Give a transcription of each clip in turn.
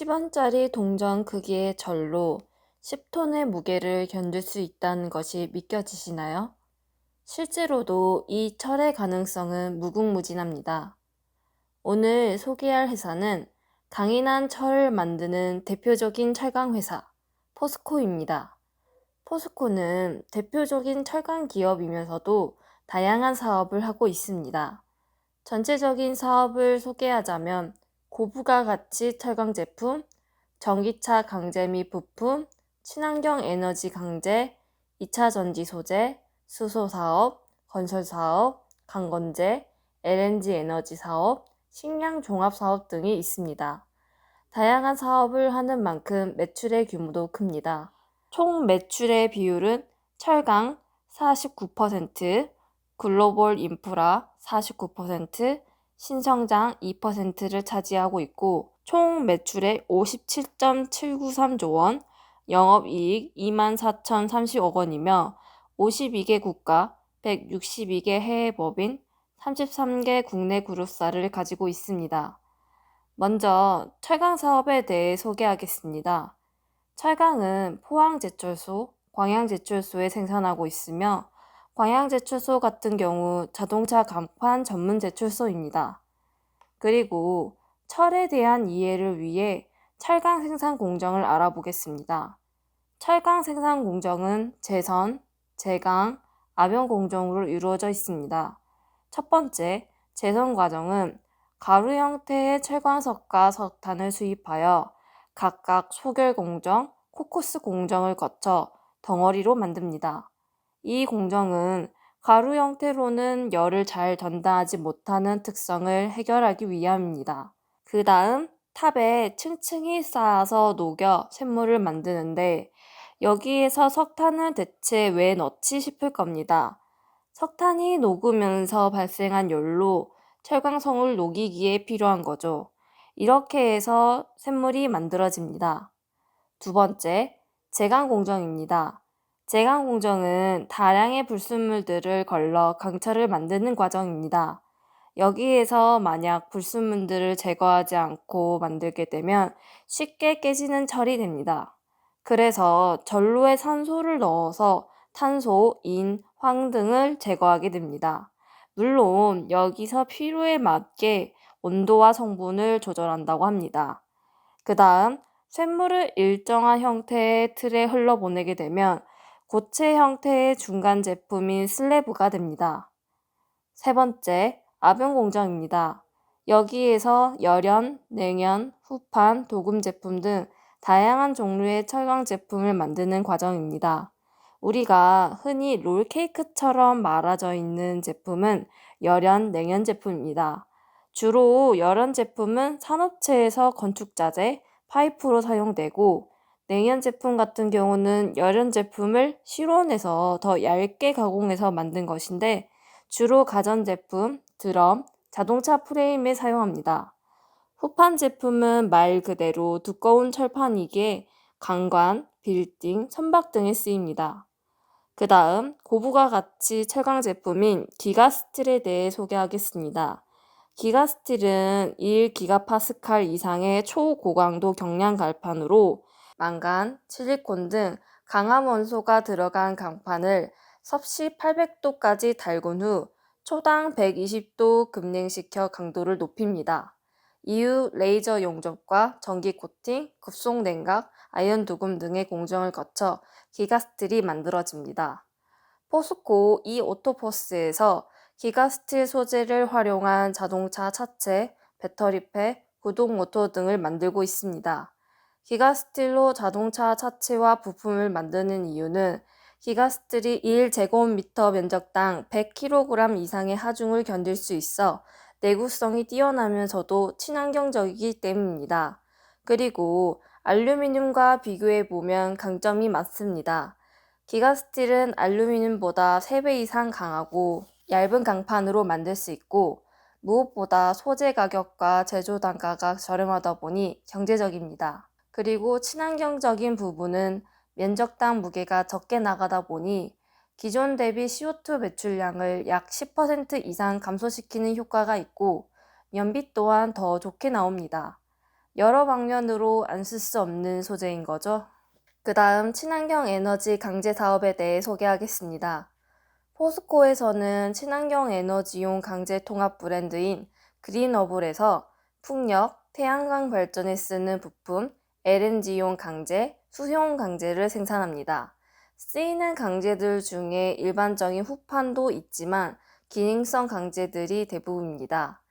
10원짜리 동전 크기의 절로 10톤의 무게를 견딜 수 있다는 것이 믿겨지시나요? 실제로도 이 철의 가능성은 무궁무진합니다. 오늘 소개할 회사는 강인한 철을 만드는 대표적인 철강 회사, 포스코입니다. 포스코는 대표적인 철강 기업이면서도 다양한 사업을 하고 있습니다. 전체적인 사업을 소개하자면 고부가 가치 철강 제품, 전기차 강제 및 부품, 친환경 에너지 강제, 2차 전지 소재, 수소 사업, 건설 사업, 강건제, LNG 에너지 사업, 식량 종합 사업 등이 있습니다. 다양한 사업을 하는 만큼 매출의 규모도 큽니다. 총 매출의 비율은 철강 49%, 글로벌 인프라 49%, 신성장 2%를 차지하고 있고 총 매출의 57.793조 원, 영업이익 24,030억 원이며 52개 국가, 162개 해외 법인, 33개 국내 그룹사를 가지고 있습니다. 먼저 철강 사업에 대해 소개하겠습니다. 철강은 포항제철소, 광양제철소에 생산하고 있으며 광양제철소 같은 경우 자동차 강판 전문 제철소입니다. 그리고 철에 대한 이해를 위해 철강 생산 공정을 알아보겠습니다. 철강 생산 공정은 제선, 제강, 압연 공정으로 이루어져 있습니다. 첫 번째, 제선 과정은 가루 형태의 철광석과 석탄을 수입하여 각각 소결 공정, 코쿠스 공정을 거쳐 덩어리로 만듭니다. 이 공정은 가루 형태로는 열을 잘 전달하지 못하는 특성을 해결하기 위함입니다. 그 다음 탑에 층층이 쌓아서 녹여 샘물을 만드는데 여기에서 석탄을 대체 왜 넣지 싶을 겁니다. 석탄이 녹으면서 발생한 열로 철광성을 녹이기에 필요한 거죠. 이렇게 해서 샘물이 만들어집니다. 두 번째, 제강 공정입니다. 제강 공정은 다량의 불순물들을 걸러 강철을 만드는 과정입니다. 여기에서 만약 불순물들을 제거하지 않고 만들게 되면 쉽게 깨지는 철이 됩니다. 그래서 전로에 산소를 넣어서 탄소, 인, 황 등을 제거하게 됩니다. 물론 여기서 필요에 맞게 온도와 성분을 조절한다고 합니다. 그 다음 쇳물을 일정한 형태의 틀에 흘러보내게 되면 고체 형태의 중간 제품인 슬래브가 됩니다. 세 번째, 압연 공정입니다. 여기에서 열연, 냉연, 후판, 도금 제품 등 다양한 종류의 철강 제품을 만드는 과정입니다. 우리가 흔히 롤케이크처럼 말아져 있는 제품은 열연, 냉연 제품입니다. 주로 열연 제품은 산업체에서 건축자재, 파이프로 사용되고 냉연 제품 같은 경우는 열연 제품을 실온에서 더 얇게 가공해서 만든 것인데 주로 가전제품, 드럼, 자동차 프레임에 사용합니다. 후판 제품은 말 그대로 두꺼운 철판이기에 강관, 빌딩, 선박 등에 쓰입니다. 그 다음 고부가 가치 철강 제품인 기가스틸에 대해 소개하겠습니다. 기가스틸은 1기가파스칼 이상의 초고강도 경량 갈판으로 망간, 실리콘 등 강한 원소가 들어간 강판을 섭씨 800도까지 달군 후 초당 120도 급냉시켜 강도를 높입니다. 이후 레이저 용접과 전기 코팅, 급속 냉각, 아연 도금 등의 공정을 거쳐 기가스틸이 만들어집니다. 포스코 이 오토포스에서 기가스틸 소재를 활용한 자동차 차체, 배터리팩, 구동 모터 등을 만들고 있습니다. 기가스틸로 자동차 차체와 부품을 만드는 이유는 기가스틸이 1제곱미터 면적당 100kg 이상의 하중을 견딜 수 있어 내구성이 뛰어나면서도 친환경적이기 때문입니다. 그리고 알루미늄과 비교해보면 강점이 많습니다. 기가스틸은 알루미늄보다 3배 이상 강하고 얇은 강판으로 만들 수 있고 무엇보다 소재 가격과 제조 단가가 저렴하다 보니 경제적입니다. 그리고 친환경적인 부분은 면적당 무게가 적게 나가다 보니 기존 대비 CO2 배출량을 약 10% 이상 감소시키는 효과가 있고 연비 또한 더 좋게 나옵니다. 여러 방면으로 안 쓸 수 없는 소재인 거죠. 그 다음 친환경 에너지 강제 사업에 대해 소개하겠습니다. 포스코에서는 친환경 에너지용 강제 통합 브랜드인 그린어블에서 풍력, 태양광 발전에 쓰는 부품, LNG용 강제, 수소용 강제를 생산합니다. 쓰이는 강제들 중에 일반적인 후판도 있지만 기능성 강제들이 대부분입니다.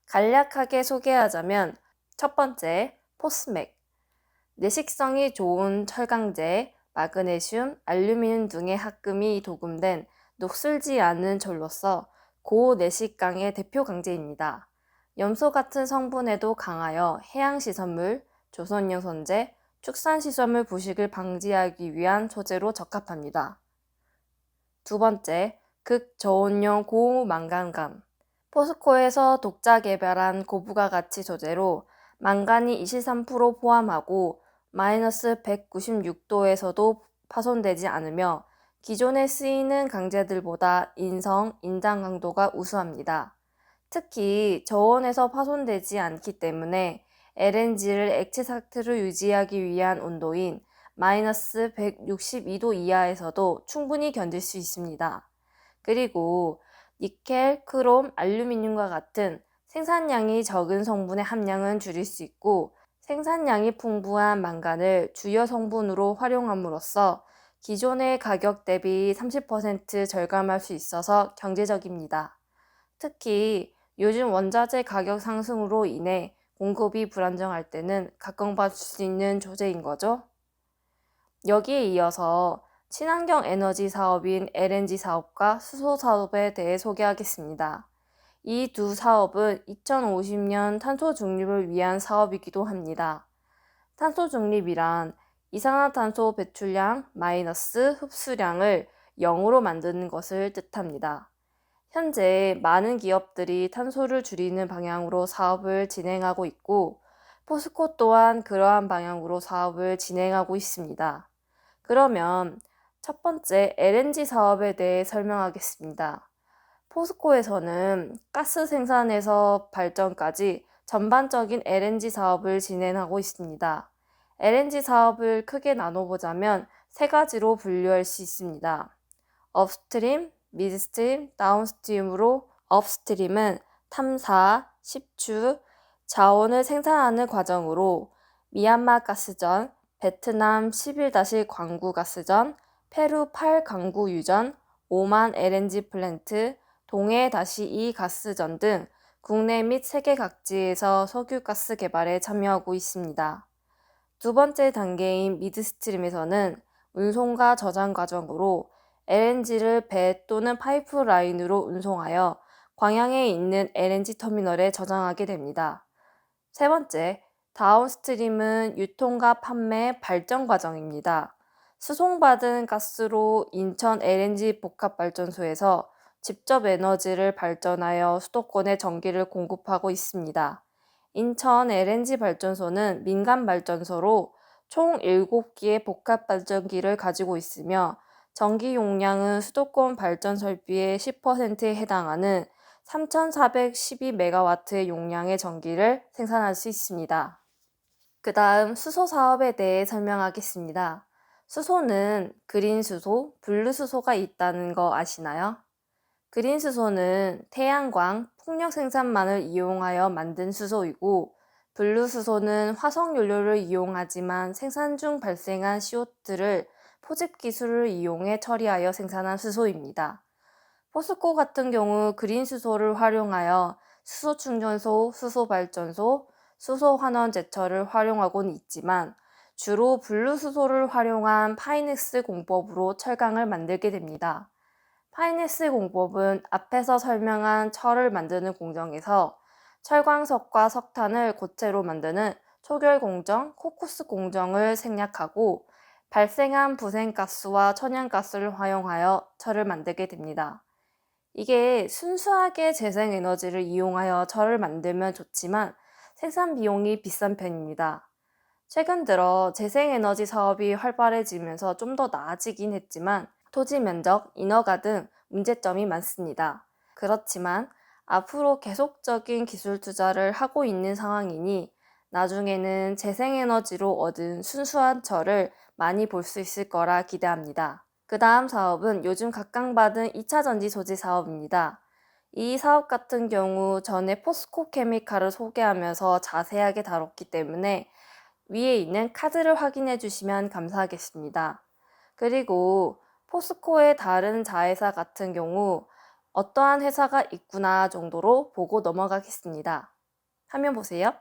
간략하게 소개하자면 첫 번째, 포스맥. 내식성이 좋은 철강제, 마그네슘, 알루미늄 등의 합금이 도금된 녹슬지 않은 철로서 고내식강의 대표 강제입니다. 염소 같은 성분에도 강하여 해양시설물, 조선용 선재, 축산시설물 부식을 방지하기 위한 소재로 적합합니다. 두 번째, 극저온용 고망간감. 포스코에서 독자 개발한 고부가 가치 소재로 망간이 23% 포함하고 마이너스 196도에서도 파손되지 않으며 기존에 쓰이는 강제들보다 인성, 인장 강도가 우수합니다. 특히 저온에서 파손되지 않기 때문에 LNG를 액체 상태로 유지하기 위한 온도인 마이너스 162도 이하에서도 충분히 견딜 수 있습니다. 그리고 니켈, 크롬, 알루미늄과 같은 생산량이 적은 성분의 함량은 줄일 수 있고 생산량이 풍부한 망간을 주요 성분으로 활용함으로써 기존의 가격 대비 30% 절감할 수 있어서 경제적입니다. 특히 요즘 원자재 가격 상승으로 인해 공급이 불안정할 때는 각광받을 수 있는 소재인 거죠. 여기에 이어서 친환경 에너지 사업인 LNG 사업과 수소 사업에 대해 소개하겠습니다. 이 두 사업은 2050년 탄소 중립을 위한 사업이기도 합니다. 탄소 중립이란 이산화탄소 배출량 마이너스 흡수량을 0으로 만드는 것을 뜻합니다. 현재 많은 기업들이 탄소를 줄이는 방향으로 사업을 진행하고 있고 포스코 또한 그러한 방향으로 사업을 진행하고 있습니다. 그러면 첫 번째 LNG 사업에 대해 설명하겠습니다. 포스코에서는 가스 생산에서 발전까지 전반적인 LNG 사업을 진행하고 있습니다. LNG 사업을 크게 나눠보자면 세 가지로 분류할 수 있습니다. 업스트림, 미드스트림, 다운스트림으로 업스트림은 탐사, 식추, 자원을 생산하는 과정으로 미얀마 가스전, 베트남 11- 광구 가스전, 페루 8 광구 유전, 오만 LNG 플랜트, 동해 -2 가스전 등 국내 및 세계 각지에서 석유가스 개발에 참여하고 있습니다. 두 번째 단계인 미드스트림에서는 운송과 저장 과정으로 LNG를 배 또는 파이프라인으로 운송하여 광양에 있는 LNG 터미널에 저장하게 됩니다. 세 번째, 다운스트림은 유통과 판매, 발전 과정입니다. 수송받은 가스로 인천 LNG 복합발전소에서 직접 에너지를 발전하여 수도권에 전기를 공급하고 있습니다. 인천 LNG 발전소는 민간 발전소로 총 7기의 복합발전기를 가지고 있으며 전기 용량은 수도권 발전 설비의 10%에 해당하는 3,412메가와트의 용량의 전기를 생산할 수 있습니다. 그 다음 수소 사업에 대해 설명하겠습니다. 수소는 그린 수소, 블루 수소가 있다는 거 아시나요? 그린 수소는 태양광, 풍력 생산만을 이용하여 만든 수소이고 블루 수소는 화석 연료를 이용하지만 생산 중 발생한 CO2를 포집 기술을 이용해 처리하여 생산한 수소입니다. 포스코 같은 경우 그린 수소를 활용하여 수소 충전소, 수소 발전소, 수소 환원 제철을 활용하고는 있지만 주로 블루 수소를 활용한 파이넥스 공법으로 철강을 만들게 됩니다. 파이넥스 공법은 앞에서 설명한 철을 만드는 공정에서 철광석과 석탄을 고체로 만드는 초결 공정, 코쿠스 공정을 생략하고 발생한 부생가스와 천연가스를 활용하여 철을 만들게 됩니다. 이게 순수하게 재생에너지를 이용하여 철을 만들면 좋지만 생산 비용이 비싼 편입니다. 최근 들어 재생에너지 사업이 활발해지면서 좀 더 나아지긴 했지만 토지 면적, 인허가 등 문제점이 많습니다. 그렇지만 앞으로 계속적인 기술 투자를 하고 있는 상황이니 나중에는 재생에너지로 얻은 순수한 철을 많이 볼 수 있을 거라 기대합니다. 그 다음 사업은 요즘 각광받은 2차 전지 소재 사업입니다. 이 사업 같은 경우 전에 포스코 케미칼을 소개하면서 자세하게 다뤘기 때문에 위에 있는 카드를 확인해 주시면 감사하겠습니다. 그리고 포스코의 다른 자회사 같은 경우 어떠한 회사가 있구나 정도로 보고 넘어가겠습니다. 화면 보세요.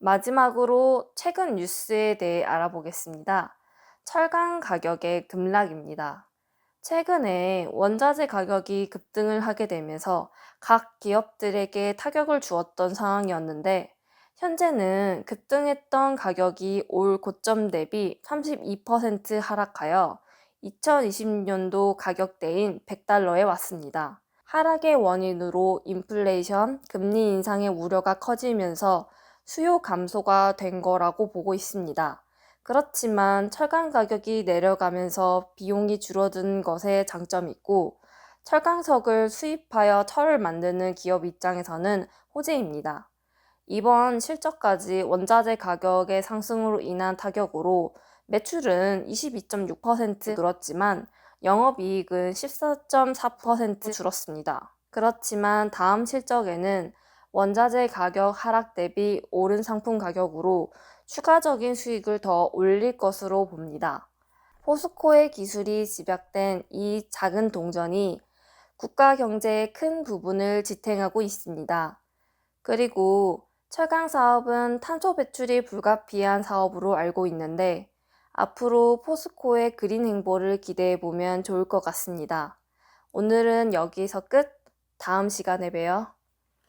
마지막으로 최근 뉴스에 대해 알아보겠습니다. 철강 가격의 급락입니다. 최근에 원자재 가격이 급등을 하게 되면서 각 기업들에게 타격을 주었던 상황이었는데, 현재는 급등했던 가격이 올 고점 대비 32% 하락하여 2020년도 가격대인 100달러에 왔습니다. 하락의 원인으로 인플레이션, 금리 인상의 우려가 커지면서 수요 감소가 된 거라고 보고 있습니다. 그렇지만 철강 가격이 내려가면서 비용이 줄어든 것에 장점이 있고, 철강석을 수입하여 철을 만드는 기업 입장에서는 호재입니다. 이번 실적까지 원자재 가격의 상승으로 인한 타격으로 매출은 22.6% 늘었지만 영업이익은 14.4% 줄었습니다. 그렇지만 다음 실적에는 원자재 가격 하락 대비 오른 상품 가격으로 추가적인 수익을 더 올릴 것으로 봅니다. 포스코의 기술이 집약된 이 작은 동전이 국가 경제의 큰 부분을 지탱하고 있습니다. 그리고 철강 사업은 탄소 배출이 불가피한 사업으로 알고 있는데 앞으로 포스코의 그린 행보를 기대해 보면 좋을 것 같습니다. 오늘은 여기서 끝. 다음 시간에 봬요.